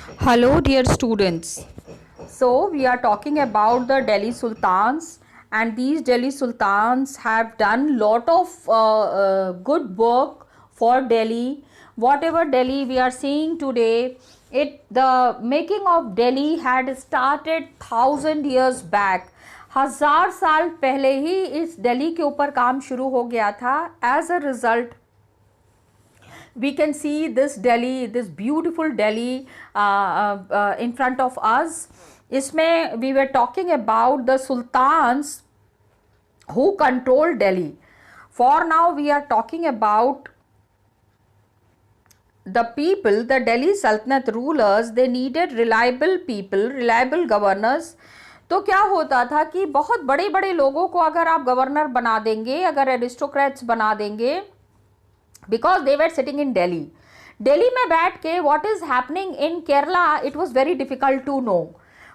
Hello, dear students. So, we are talking about the Delhi Sultans, and these Delhi Sultans have done lot of good work for Delhi. Whatever Delhi we are seeing today, the making of Delhi had started 1,000 years back. 1,000 साल पहले ही इस दिल्ली के ऊपर काम शुरू हो गया था. As a result, we can see this Delhi, this beautiful Delhi in front of us. इसमें we were talking about the sultans who controlled Delhi. For now we are talking about the people, the Delhi Sultanate rulers. They needed reliable people, reliable governors. तो क्या होता था कि बहुत बड़े बड़े लोगों को अगर आप गवर्नर बना देंगे, अगर एरिस्टोक्रेट्स बना देंगे, because they were sitting in Delhi. Delhi में बैठ के what is happening in Kerala, it was very difficult to know.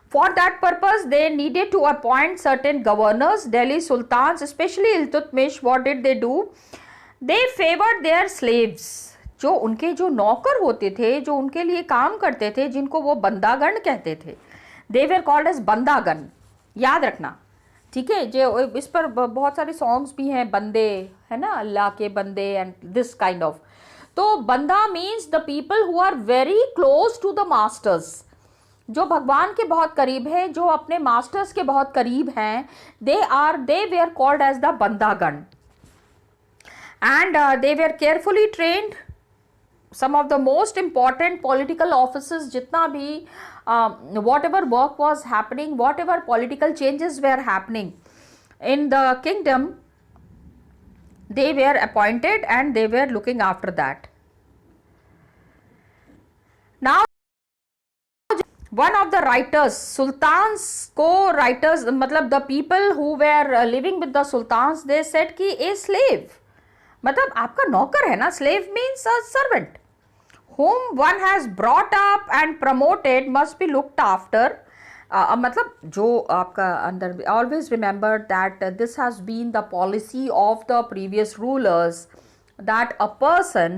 For that purpose, they needed to appoint certain governors. Delhi Sultans, especially Iltutmish, what did they do? They favored their slaves. जो उनके जो नौकर होते थे, जो उनके लिए काम करते थे, जिनको वो बंदागण कहते थे, they were called as बंदागण. याद रखना, ठीक है. जो इस पर बहुत सारे सॉन्ग्स भी हैं, बंदे है ना, अल्लाह के बंदे एंड दिस काइंड ऑफ. तो बंदा means the people who are very close to the masters, जो भगवान के बहुत करीब है, जो अपने मास्टर्स के बहुत करीब हैं. They were called as the बंदागण, and they were carefully trained. some of the most important political offices, जितना भी whatever work was happening, whatever political changes were happening in the kingdom, they were appointed and they were looking after that. Now one of the writers, sultans को writers मतलब the people who were living with the sultans, they said कि a slave, मतलब आपका नौकर है ना. slave means a servant whom one has brought up and promoted must be looked after. मतलब जो आपका अंदर, always remember that this has been the policy of the previous rulers, that a person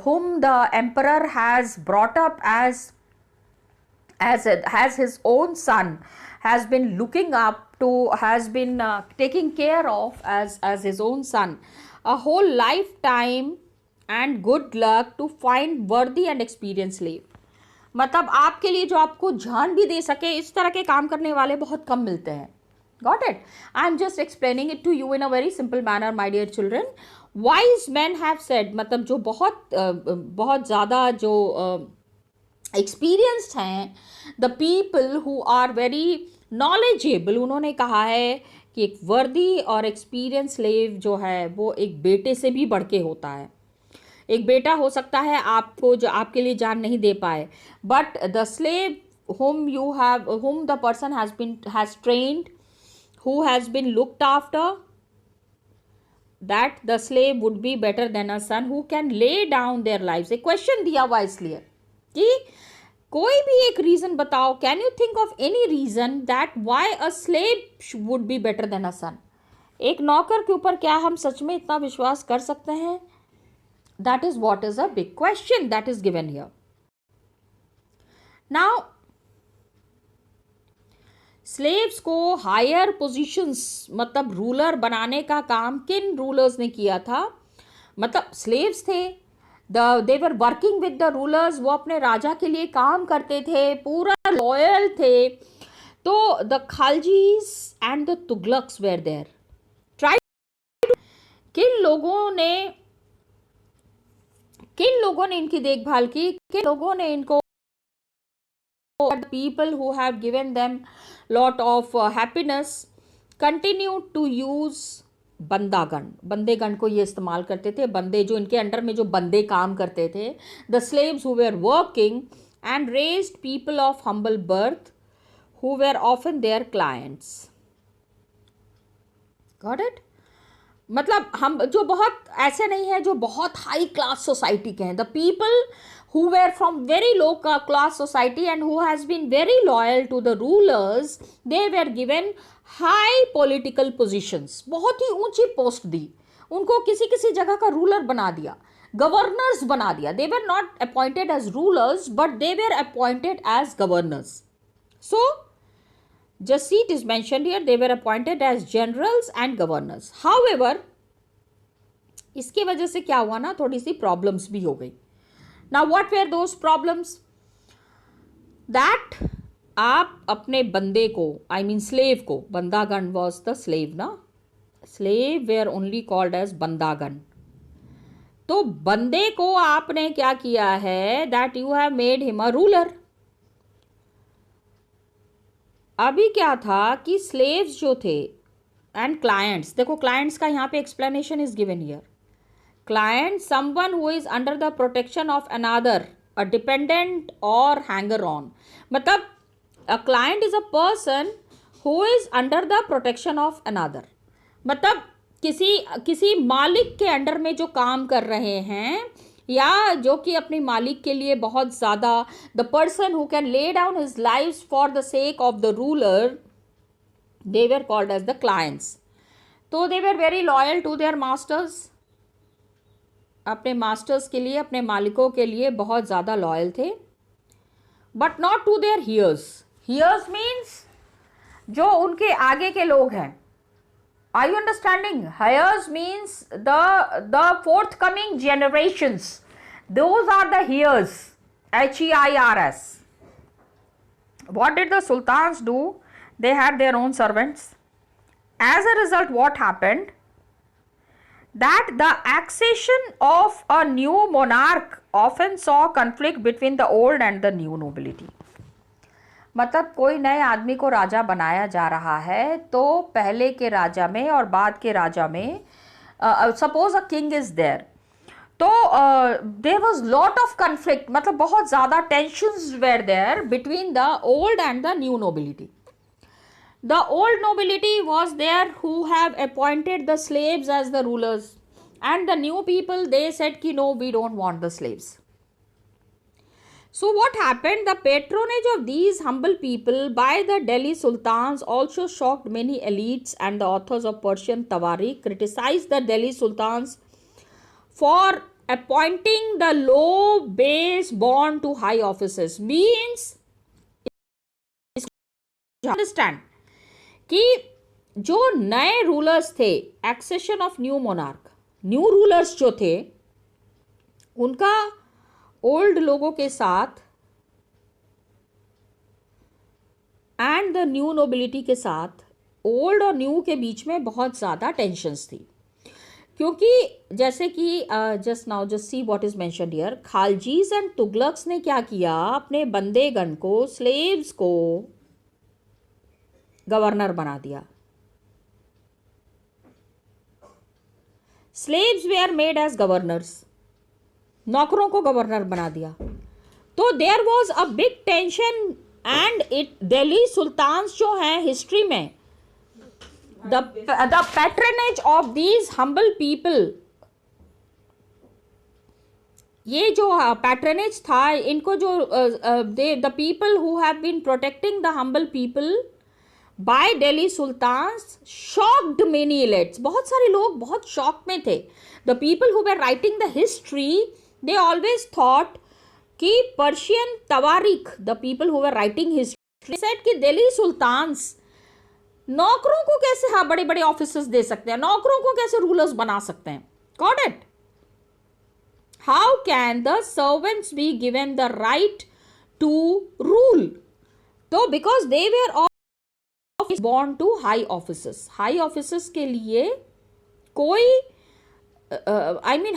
whom the emperor has brought up as his own son, has been looking up to, has been taking care of as his own son a whole lifetime, and good luck to find worthy and experienced slave. मतलब आपके लिए जो आपको जान भी दे सके, इस तरह के काम करने वाले बहुत कम मिलते हैं. Got it? I am just explaining it to you in a very simple manner, my dear children. Wise men have said, मतलब जो बहुत ज़्यादा जो experienced हैं, the people who are very knowledgeable, उन्होंने कहा है कि एक वर्दी और एक्सपीरियंस स्लेव जो है वो एक बेटे से भी बढ़ के होता है. एक बेटा हो सकता है आपको, जो आपके लिए जान नहीं दे पाए, but the slave whom the person has trained, who has been looked after, that the slave would be better than a son who can lay down their lives. एक क्वेश्चन दिया हुआ इसलिए कि कोई भी एक रीजन बताओ, can you think of any reason that why a slave would be better than a son. एक नौकर के ऊपर क्या हम सच में इतना विश्वास कर सकते हैं? That is what is a big question that is given here. Now, slaves को हायर पोजीशंस, मतलब रूलर बनाने का काम किन रूलर्स ने किया था? मतलब स्लेव्स थे, they were working with the rulers, वो अपने राजा के लिए काम करते थे, पूरा लॉयल थे. तो the खालजीज and the Tughlaqs were there. Try किन लोगों ने इनकी देखभाल की, किन लोगों ने इनको, people who have given them lot of happiness continue to use बंदागण. बंदेगण को ये इस्तेमाल करते थे, बंदे जो इनके अंडर में जो बंदे काम करते थे, the slaves who were working and raised people of humble birth who were often their clients. Got it? मतलब हम जो बहुत ऐसे नहीं है जो बहुत हाई क्लास सोसाइटी के हैं, the people who were from very low class society and who has been very loyal to the rulers, they were given high political positions. बहुत ही ऊंची पोस्ट दी उनको, किसी किसी जगह का रूलर बना दिया. गवर्नर्स बना दिया. They were not appointed as rulers but they were appointed as governors. So just it is mentioned here, they were appointed as generals and governors. However इसके वजह से क्या हुआ ना, थोड़ी सी प्रॉब्लम्स भी हो गई. Now what were those problems? That आप अपने बंदे को, आई मीन स्लेव को, बंदागन वॉज द स्लेव ना, slave were only called as बंदागन. तो बंदे को आपने क्या किया है, that you have made him a ruler. अभी क्या था कि स्लेव्स जो थे एंड क्लाइंट्स, देखो क्लाइंट्स का यहाँ पे explanation is given here. Client someone who is under the protection of another, a dependent और हैंगर ऑन. मतलब a client is a person who is under the protection of another. मतलब किसी मालिक के अंडर में जो काम कर रहे हैं, या जो कि अपने मालिक के लिए बहुत ज़्यादा, the person who can lay down his life for the sake of the ruler, they were called as the clients. तो they were very loyal to their masters. अपने मास्टर्स के लिए, अपने मालिकों के लिए बहुत ज़्यादा लॉयल थे. But not to their heirs. Heirs means जो उनके आगे के लोग हैं. Are you understanding? Heirs means the forthcoming generations. Those are the heirs. HEIRS. What did the sultans do? They had their own servants. As a result, what happened? That the accession of a new monarch often saw conflict between the old and the new nobility. मतलब कोई नए आदमी को राजा बनाया जा रहा है, तो पहले के राजा में और बाद के राजा में, suppose a king is there, तो there was lot of conflict. मतलब बहुत ज़्यादा tensions were there between the old and the new nobility. The old nobility was there who have appointed the slaves as the rulers, and the new people they said कि no, we don't want the slaves. So what happened? The patronage of these humble people by the Delhi Sultans also shocked many elites, and the authors of Persian Tawarikh criticized the Delhi Sultans for appointing the low base born to high offices. Means, understand कि जो नए rulers थे, accession of new monarch, new rulers जो थे, उनका old लोगों के साथ एंड द न्यू नोबिलिटी के साथ, ओल्ड और न्यू के बीच में बहुत ज़्यादा टेंशन्स थी. क्योंकि जैसे कि just now just see what is mentioned here, Khaljis and Tughlaqs ने क्या किया, अपने बंदेगन को, स्लेव्स को गवर्नर बना दिया. Slaves were made as governors. नौकरों को गवर्नर बना दिया. तो there was a big tension, and it Delhi sultans जो हैं हिस्ट्री में, the patronage of these humble people, ये जो पैट्रनेज था, इनको जो the people who have been protecting the humble people by Delhi sultans shocked many elites. बहुत सारे लोग बहुत शॉक में थे. The people who were writing the history, they always thought कि Persian Tawarikh, the people who were writing history said कि Delhi sultans नौकरों को कैसे, हाँ, बड़े बड़े ऑफिसर्स दे सकते हैं, नौकरों को कैसे रूलर्स बना सकते हैं. Got it? How can the servants be given the right to rule? तो because they were all born to high offices. High offices के लिए कोई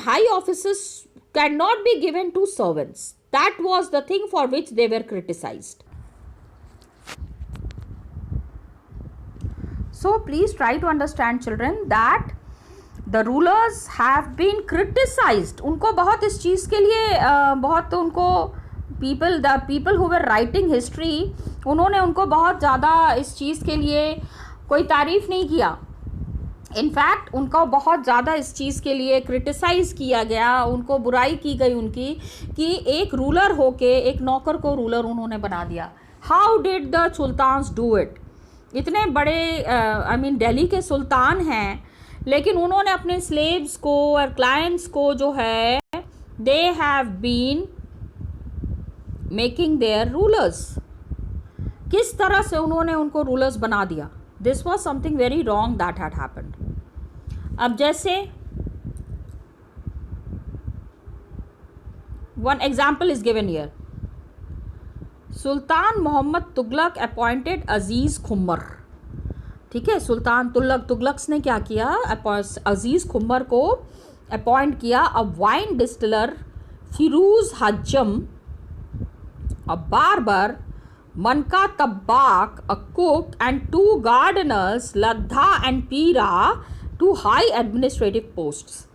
high offices cannot be given to servants. That was the thing for which they were criticized. So please try to understand, children, that the rulers have been criticized. उनको बहुत इस चीज़ के लिए बहुत उनको the people who were writing history, उन्होंने उनको बहुत ज़्यादा इस चीज़ के लिए कोई तारीफ नहीं किया. इनफैक्ट उनको बहुत ज़्यादा इस चीज़ के लिए क्रिटिसाइज़ किया गया, उनको बुराई की गई उनकी, कि एक रूलर होके एक नौकर को रूलर उन्होंने बना दिया. How did the sultans do it? इतने बड़े दिल्ली के सुल्तान हैं, लेकिन उन्होंने अपने स्लेव्स को और क्लाइंट्स को जो है they have been making their rulers. किस तरह से उन्होंने उनको रूलर्स बना दिया. This was something very wrong that had happened. अब जैसे one example is given here. Sultan Mohammad Tughlaq appointed Aziz Khummar. ठीक है, सुल्तान तुगलक्स ने क्या किया, अजीज खुम्मर को अपॉइंट किया. A wine distiller Firuz Hajjam, a barber, Manka Tabbakh, a cook and 2 gardeners, Ladha and Pira, to high administrative posts.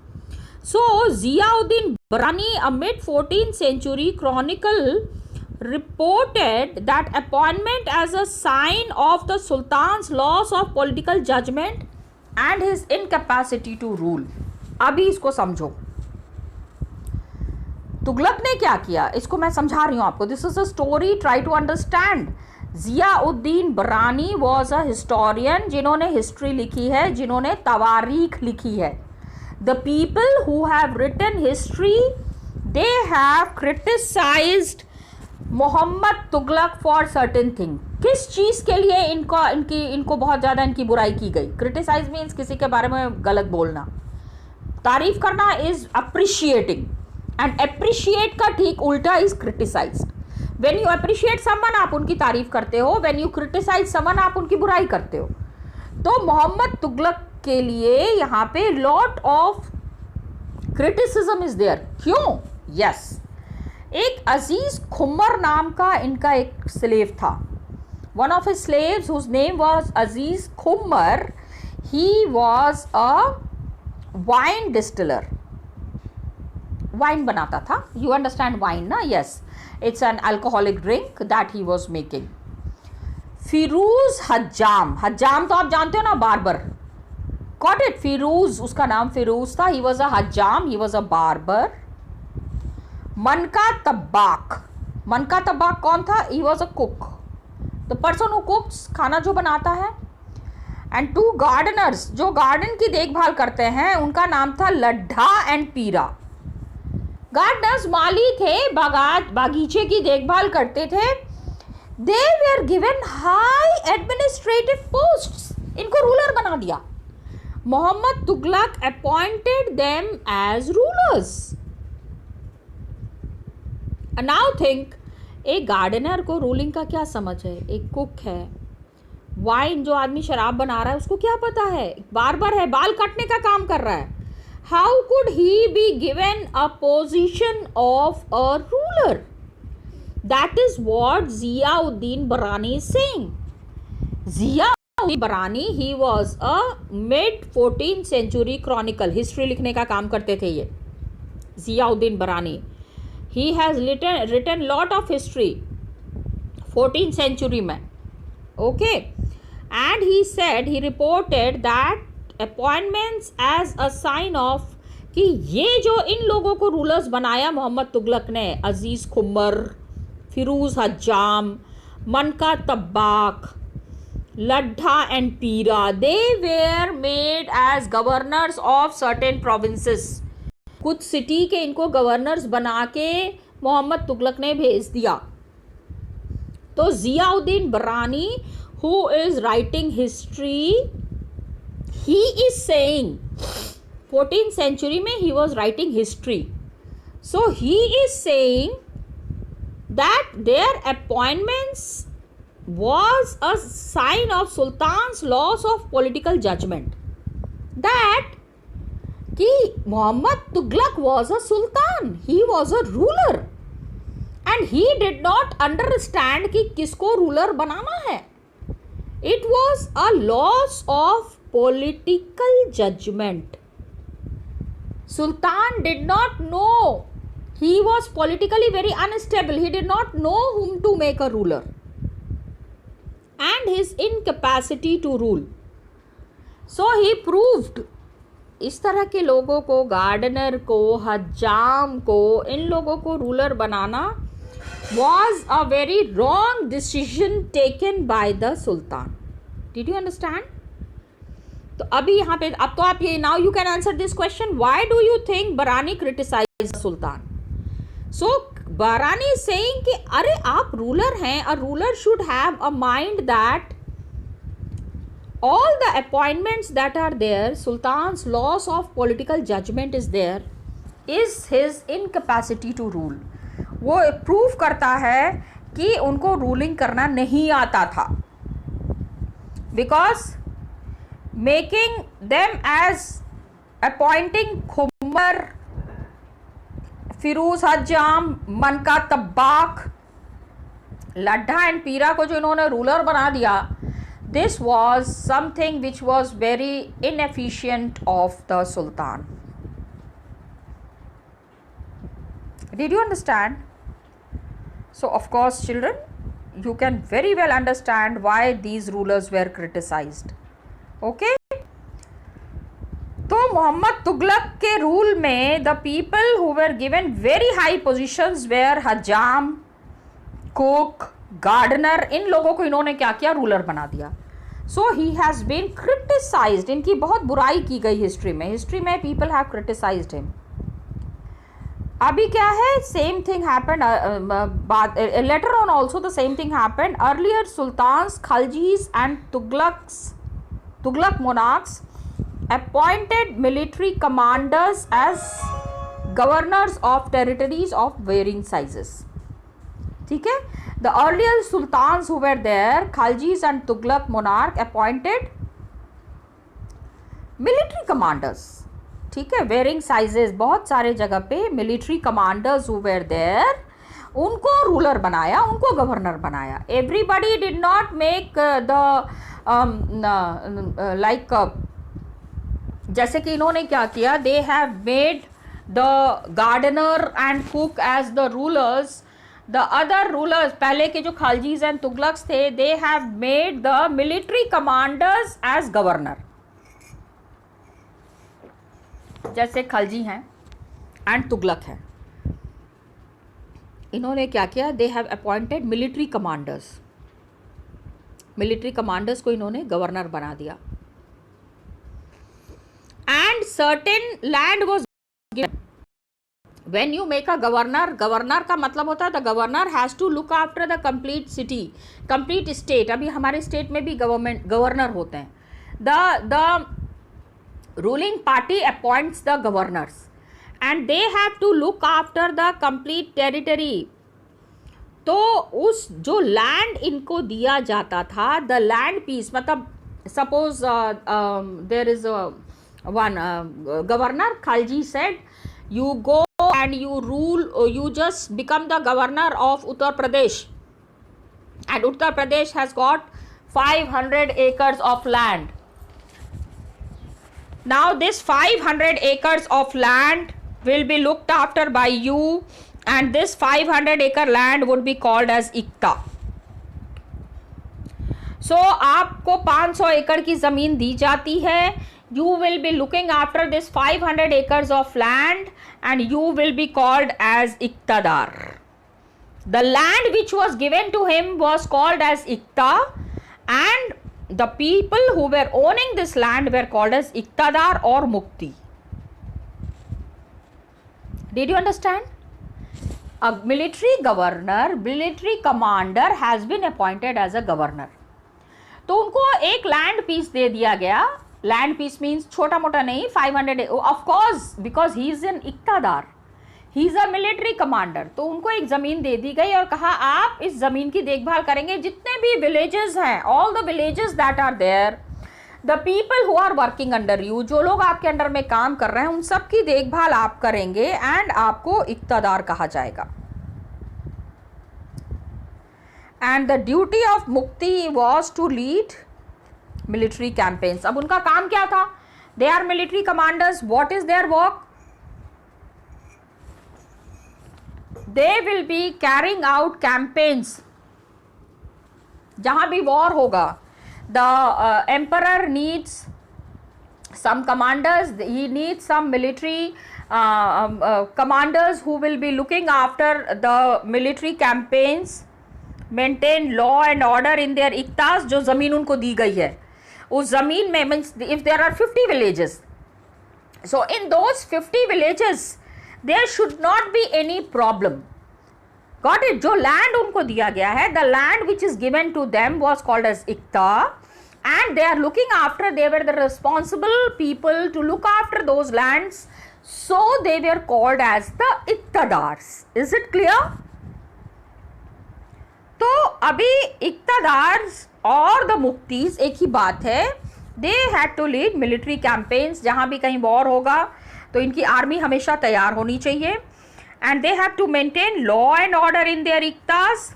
So Ziauddin Barani, a mid-14th century chronicle, reported that appointment as a sign of the Sultan's loss of political judgment and his incapacity to rule. अभी इसको समझो. तुगलक ने क्या किया, इसको मैं समझा रही हूँ आपको. This is a story, try to understand. Ziauddin Barani was a historian, जिन्होंने हिस्ट्री लिखी है, जिन्होंने तवारीख लिखी है. The people who have written history, they have criticized Mohammad Tughlaq for certain thing. किस चीज़ के लिए इनको बहुत ज़्यादा इनकी बुराई की गई. क्रिटिसाइज मीन्स किसी के बारे में गलत बोलना. तारीफ करना इज अप्रिशिएटिंग, एंड अप्रिशिएट का ठीक उल्टा is criticised. When you appreciate someone आप उनकी तारीफ करते हो, व्हेन यू क्रिटिसाइज समवन आप उनकी बुराई करते हो. तो मोहम्मद तुगलक के लिए यहाँ पे lot of criticism is there. क्यों? यस, एक अजीज खुम्मर नाम का इनका एक स्लेव था. One of his slaves whose name was Aziz Khummar. He was a wine distiller. Wine बनाता था. यू अंडरस्टैंड वाइन ना? Yes, it's an alcoholic drink that he was making. Firuz Hajjam, हज्जाम तो आप जानते हो ना, बार्बर. Got it? फिरूज, उसका नाम फिरूज था. He was a Hajam, he was a barber. Manka तब्बाक, मनका तब्बाक कौन था? He was a cook, the person who कुक्स, खाना जो बनाता है. एंड 2 गार्डनर्स, जो गार्डन की देखभाल करते हैं, उनका नाम था लड्ढा एंड पीरा. गार्डनर्स माली थे, बागीचे की देखभाल करते थे. They were given high administrative posts. इनको रूलर बना दिया. Mohammad Tughlaq appointed them as rulers. Now think, एक गार्डनर को रूलिंग का क्या समझ है? एक कुक है, वाइन जो आदमी शराब बना रहा है उसको क्या पता है? बार्बर है, बाल काटने का काम कर रहा है. How could he be given a position of a ruler? That is what Ziauddin Barani is saying. Ziauddin Barani, he was a mid-14th century chronicle. History लिखने का काम करते थे ये. Ziauddin Barani. He has written lot of history. 14th century में. Okay. And he said, he reported that appointments as a sign of, कि ये जो इन लोगों को रूलर्स बनाया मोहम्मद तुगलक ने, अजीज खुम्मर, फिरूज हज्जाम, मनका तब्बाक, Ladha and Pira, they were made as governors of certain provinces. कुछ सिटी के इनको गवर्नर्स बना के मोहम्मद तुगलक ने भेज दिया. तो जियाउद्दीन बरानी, who is writing history, he is saying 14th century में he was writing history. So he is saying that their appointments was a sign of Sultan's loss of political judgment. That कि Mohammad Tughlaq was a sultan, he was a ruler, and he did not understand कि किसको ruler बनाना है. It was a loss of political judgment. Sultan did not know. He was politically very unstable. He did not know whom to make a ruler. And his incapacity to rule. So he proved, इस तरह के लोगों को, gardener को, हज्जाम को, इन लोगों को ruler banana was a very wrong decision taken by the Sultan. Did you understand? तो अभी यहाँ पे, अब तो आप ये, now you can answer this question, why do you think बरानी क्रिटिसाइज सुल्तान? सो बारानी इज सेइंग कि अरे आप रूलर हैं, a ruler should have a mind that all the appointments that are there, sultan's loss of political judgment is there, is his incapacity to rule. वो prove करता है कि उनको रूलिंग करना नहीं आता था, because making them as appointing Khumar, Firoz हज्जाम, मनका तब्बाक, लड्ढा एंड पीरा को जो इन्होंने रूलर बना दिया, this was something which was very inefficient of the sultan. Did you understand? So of course children, you can very well understand why these rulers were criticized. Okay? तो मोहम्मद तुगलक के rule में the people who were given very high positions were हज्जाम, cook, gardener, इन लोगों को इन्होंने क्या किया, रूलर बना दिया. So he has been criticised, इनकी बहुत बुराई की गई हिस्ट्री में पीपल हैव क्रिटिसाइज्ड हिम. अभी क्या है, same thing happened later on also, the same thing happened. Earlier sultans, Khaljis and Tughlaq monarchs appointed military commanders as governors of territories of varying sizes. ठीक है, the earlier sultans who were there, Khaljis and Tughlaq monarch, appointed military commanders. ठीक है, varying sizes, बहुत सारे जगह पे military commanders who were there, उनको ruler बनाया, उनको गवर्नर बनाया. Everybody did not make the like, जैसे कि इन्होंने क्या किया, they have made the gardener and cook as the rulers. The other rulers, पहले के जो खालजीज एंड तुगलक्स थे, they have made the military commanders as governor. जैसे खलजी हैं एंड तुगलक हैं, इन्होंने क्या किया, they have appointed military commanders. Military commanders को इन्होंने गवर्नर बना दिया. And certain land was given. When you make a governor, governor का मतलब होता है the governor has to look after the complete city, complete state. अभी हमारे स्टेट में भी गवर्नर होते हैं. The ruling party appoints the governors and they have to look after the complete territory. तो उस जो लैंड इनको दिया जाता था, द लैंड पीस, मतलब suppose there is one governor, Khalji said you go and you rule, you just become the governor of Uttar Pradesh, and Uttar Pradesh has got 500 acres of land. Now this 500 acres of land will be looked after by you, and this 500 acre land would be called as Ikta. So आपको 500 एकड़ की ज़मीन दी जाती है. You will be looking after this 500 acres of land and you will be called as Iqtadar. The land which was given to him was called as Iqta, and the people who were owning this land were called as Iqtadar or Mukti. Did you understand? A military governor, military commander has been appointed as a governor. तो उनको एक land piece दे दिया गया. Land piece means छोटा मोटा नहीं, 500, of course because he is an iqtadar, he is a military commander. तो उनको एक ज़मीन दे दी गई और कहा आप इस ज़मीन की देखभाल करेंगे. जितने भी विलेजेस हैं, all the villages that are there, the people who are working under you, जो लोग आपके अंडर में काम कर रहे हैं, उन सब की देखभाल आप करेंगे एंड आपको इक्तादार कहा जाएगा. एंड द ड्यूटी ऑफ मुक्ति was to lead military campaigns. अब उनका काम क्या था, they are military commanders. What is their work, they will be carrying out campaigns. जहां भी वॉर होगा, the emperor needs some commanders, he needs some military commanders who will be looking after the military campaigns, maintain law and order in their इक्तास. जो ज़मीन उनको दी गई है उस ज़मीन में, means if there are 50 villages, so in those 50 villages there should not be any problem. Got it. जो land उनको दिया गया है, the land which is given to them was called as iqta, and they are looking after, they were the responsible people to look after those lands, so they were called as the iqtadars. Is it clear? तो अभी इक्तादार्स और the मुक्तीज एक ही बात है। They had to lead military campaigns, जहां भी कहीं वॉर होगा तो इनकी आर्मी हमेशा तैयार होनी चाहिए, and they have to maintain law and order in their iqtas,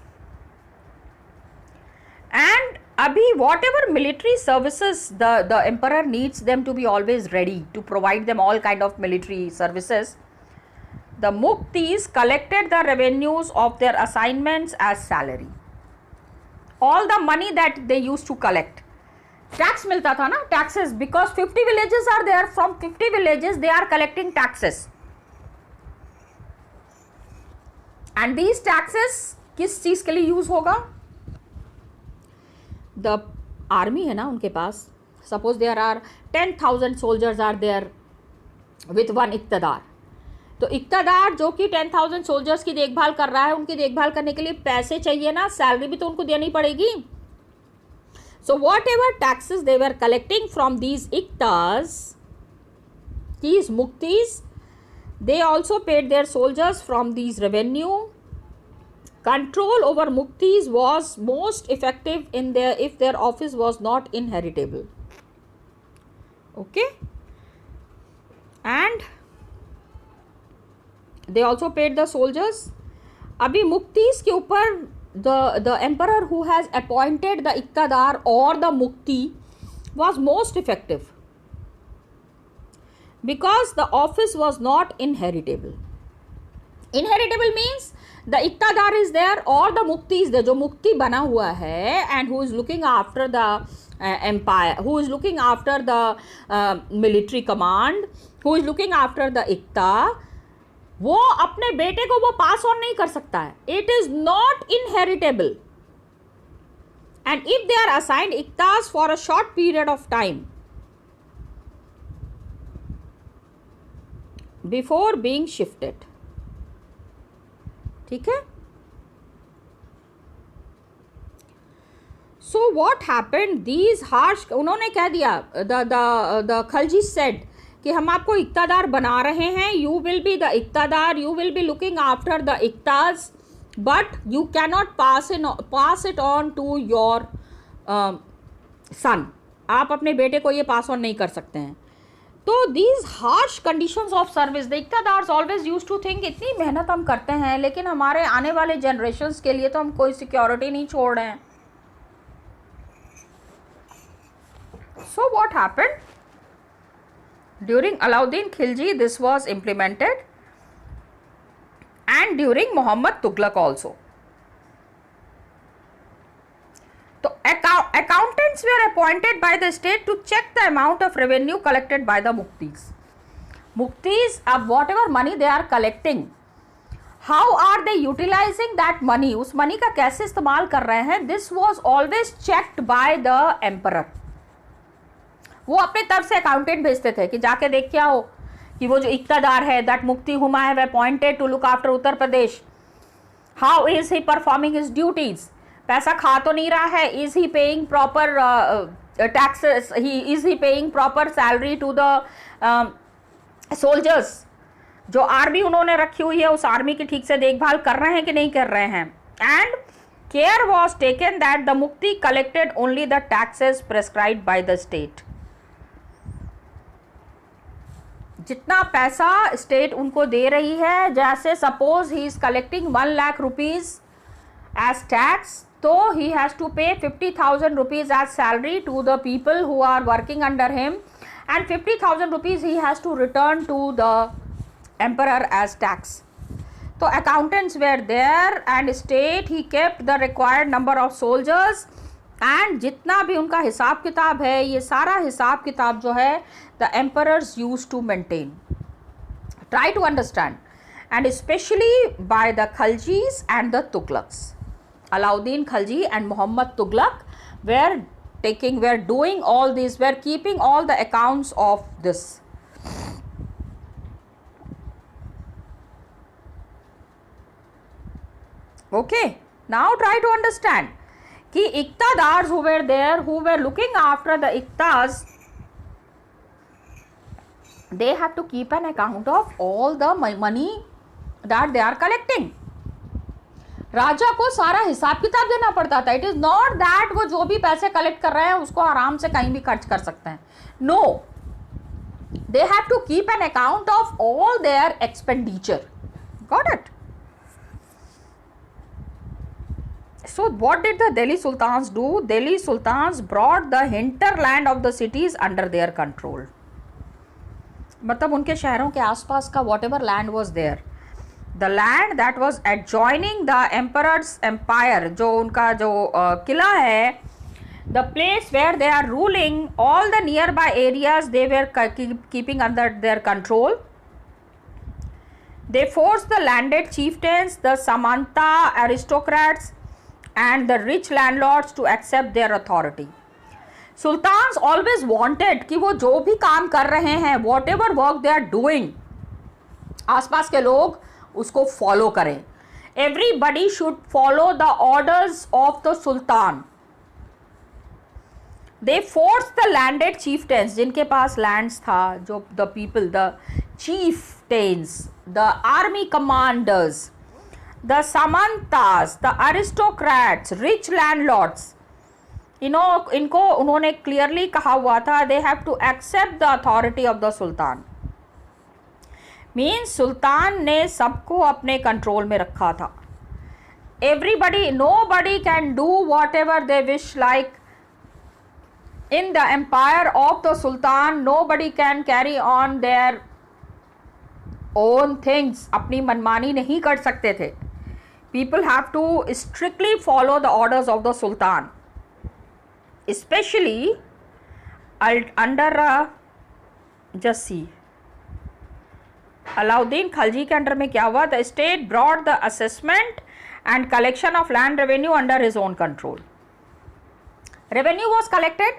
and अभी whatever military services the emperor needs them to be always ready to provide them all kind of military services. The muktis collected the revenues of their assignments as salary. All the money that they used to collect, tax मिलता था ना, taxes, because 50 villages are there, from 50 villages they are collecting taxes, and these taxes किस चीज के लिए use होगा? The army है ना उनके पास, suppose there are 10,000 soldiers are there with one iqtadar, तो इक्तदार जो कि 10,000 सोल्जर्स की देखभाल कर रहा है, उनकी देखभाल करने के लिए पैसे चाहिए ना, सैलरी भी तो उनको देनी पड़ेगी। So whatever taxes they were collecting from these iqtas, these muqtis, they also paid their soldiers from these revenue. Control over muktis was most effective in their, if their office was not inheritable. Okay, and they also paid the soldiers. अभी मुक्तीस के ऊपर the emperor who has appointed the iktadar or the mukti was most effective because the office was not inheritable. Inheritable means the iktadar is there or the mukti is there, जो मुक्ति बना हुआ है, and who is looking after the empire, who is looking after the military command, who is looking after the ikta, वो अपने बेटे को वो पास ऑन नहीं कर सकता है, it is not inheritable, and if they are assigned iktas for a short period of time before being shifted, ठीक है। So what happened, these harsh, उन्होंने कह दिया, द खलजी सेड कि हम आपको इक्तादार बना रहे हैं, you will be the iqtadar, you will be looking after the iqtas, but you cannot pass it on to your son, आप अपने बेटे को ये पास ऑन नहीं कर सकते हैं। तो these harsh conditions of service, the iqtadars always use to think इतनी मेहनत हम करते हैं, लेकिन हमारे आने वाले जनरेशन्स के लिए तो हम कोई सिक्योरिटी नहीं छोड़ रहे हैं। So what happened during Alauddin Khilji, this was implemented, and during Mohammad Tughlaq also. तो accountants were appointed by the state to check the amount of revenue collected by the muktis. Muktis, अब whatever money they are collecting, how are they utilizing that money? उस money का कैसे इस्तेमाल कर रहे हैं? This was always checked by the emperor. वो अपने तरफ से अकाउंटेंट भेजते थे कि जाके देख के आओ कि वो जो इक्तादार है, that mukti whom I have appointed to look after Uttar Pradesh, how is he performing his duties? पैसा खा तो नहीं रहा है, is he paying proper taxes, is he paying proper salary to the soldiers, जो आर्मी उन्होंने रखी हुई है उस आर्मी की ठीक से देखभाल कर रहे हैं कि नहीं कर रहे हैं, and care was taken that the muqti collected only the taxes prescribed by the state. जितना पैसा स्टेट उनको दे रही है, जैसे suppose he is collecting 1 lakh rupees as tax, so he has to pay 50,000 rupees as salary to the people who are working under him, and 50,000 rupees he has to return to the emperor as tax. So accountants were there, and state he kept the required number of soldiers, and जितना भी उनका हिसाब किताब है, ये सारा हिसाब किताब जो है the emperors used to maintain. Try to understand, and especially by the Khaljis and the Tughlaqs. Alauddin Khalji and Muhammad Tughlaq were doing all this, were keeping all the accounts of this. Okay, now try to understand कि iqtadars who were there, who were looking after the iqtas, they have to keep an account of all the money that they are collecting. राजा को सारा हिसाब किताब देना पड़ता था. It is not that वो जो भी पैसे कलेक्ट कर रहे हैं उसको आराम से कहीं भी खर्च कर सकते हैं. No, they have to keep an account of all their expenditure. Got it? So what did the Delhi Sultans do? Delhi Sultans brought the hinterland of the cities under their control. मतलब उनके शहरों के आसपास का whatever land was there, the land that was adjoining the emperor's empire, जो उनका जो किला है, the place where they are ruling, all the nearby areas they were keeping under their control. They forced the landed chieftains, the Samanta aristocrats and the rich landlords to accept their authority. Sultans always wanted कि वो जो भी काम कर रहे हैं, whatever work they are doing, आसपास के लोग उसको फॉलो करें. Everybody should follow the orders of the Sultan. They forced the landed chieftains, जिनके पास lands था, जो the people, the chieftains, the army commanders, the samantas, the aristocrats, rich landlords, इनको उन्होंने क्लियरली कहा हुआ था they have to accept the authority of the sultan. Means sultan ने सबको अपने कंट्रोल में रखा था. everybody, nobody can do whatever they wish, like in the empire of the sultan nobody can carry on their own things. अपनी मनमानी नहीं कर सकते थे. people have to strictly follow the orders of the sultan, especially under just see Alauddin Khalji के under में क्या हुआ. The state brought the assessment and collection of land revenue under his own control. Revenue was collected,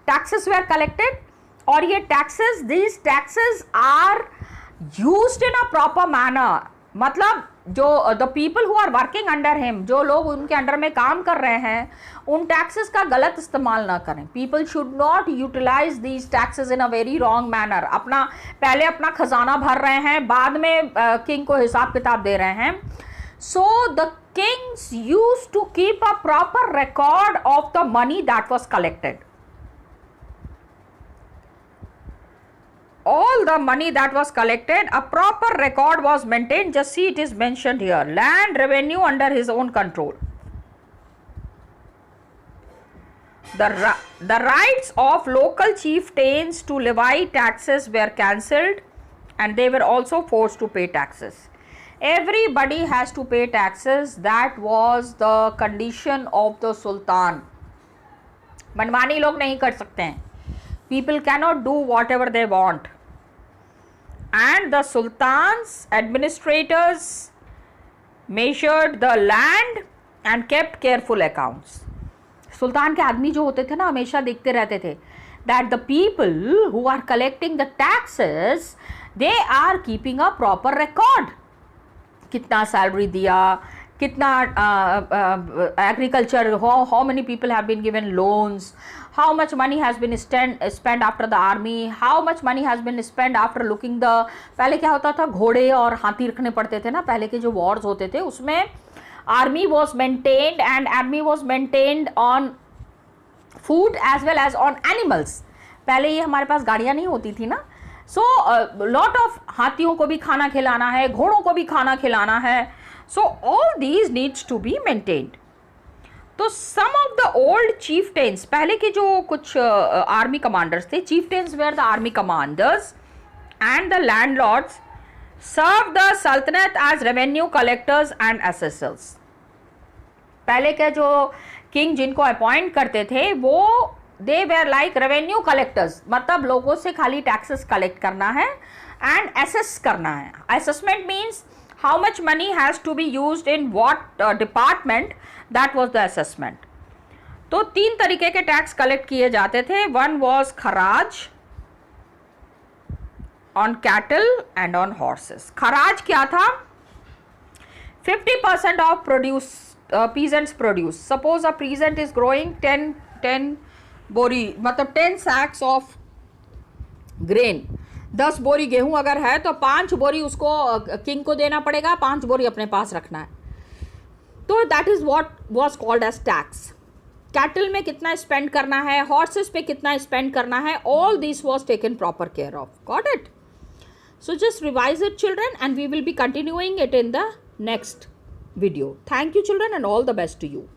taxes were collected, और ये taxes, these taxes are used in a proper manner. मतलब जो the people who are working under him, जो लोग उनके under में काम कर रहे हैं, उन टैक्सेस का गलत इस्तेमाल ना करें. People should not utilize these taxes in a very wrong manner. पहले अपना खजाना भर रहे हैं, बाद में किंग को हिसाब किताब दे रहे हैं. So the kings used to keep a proper record of the money that was collected. All the money that was collected, a proper record was maintained. Just see, it is mentioned here, land revenue under his own control. The rights of local chieftains to levy taxes were cancelled, and they were also forced to pay taxes. Everybody has to pay taxes. That was the condition of the sultan. मनमानी लोग नहीं कर सकते हैं. People cannot do whatever they want. And the sultan's administrators measured the land and kept careful accounts. सुल्तान के आदमी जो होते थे ना, हमेशा देखते रहते थे that the people who are collecting the taxes, they are keeping a proper record. कितना सैलरी दिया, कितना agriculture, how many people have been given loans, how much money has been spent after the army, how much money has been spent after looking the. पहले क्या होता था, घोड़े और हाथी रखने पड़ते थे ना, पहले के जो वॉर्स होते थे उसमें army was maintained, and army was maintained on food as well as on animals. पहले ये हमारे पास गाड़ियाँ नहीं होती थी ना, so lot of हाथियों को भी खाना खिलाना है, घोड़ों को भी खाना खिलाना है. So all these needs to be maintained. तो some of the old chieftains, पहले के जो कुछ आर्मी कमांडर्स थे, chieftains were the army commanders, and the landlords served the sultanate as revenue collectors and assessors. पहले के जो किंग जिनको अपॉइंट करते थे वो they were like revenue collectors, मतलब लोगों से खाली टैक्सेस कलेक्ट करना है and assess करना है. Assessment means how much money has to be used in what department, that was the assessment. तो तीन तरीके के टैक्स कलेक्ट किए जाते थे. One was खराज on cattle and on horses. खराज क्या था? 50% of produce peasants produce. Suppose a peasant is growing 10 बोरी, मतलब 10 sacks of grain, 10 बोरी गेहूं अगर है तो 5 बोरी उसको किंग को देना पड़ेगा, 5 बोरी अपने पास रखना है. तो that is what was called as tax. Cattle में कितना स्पेंड करना है, हॉर्सेस पे कितना स्पेंड करना है, all this was taken proper care of. Got it? So just revise it, children, and we will be continuing it in the next video. Thank you, children, and all the best to you.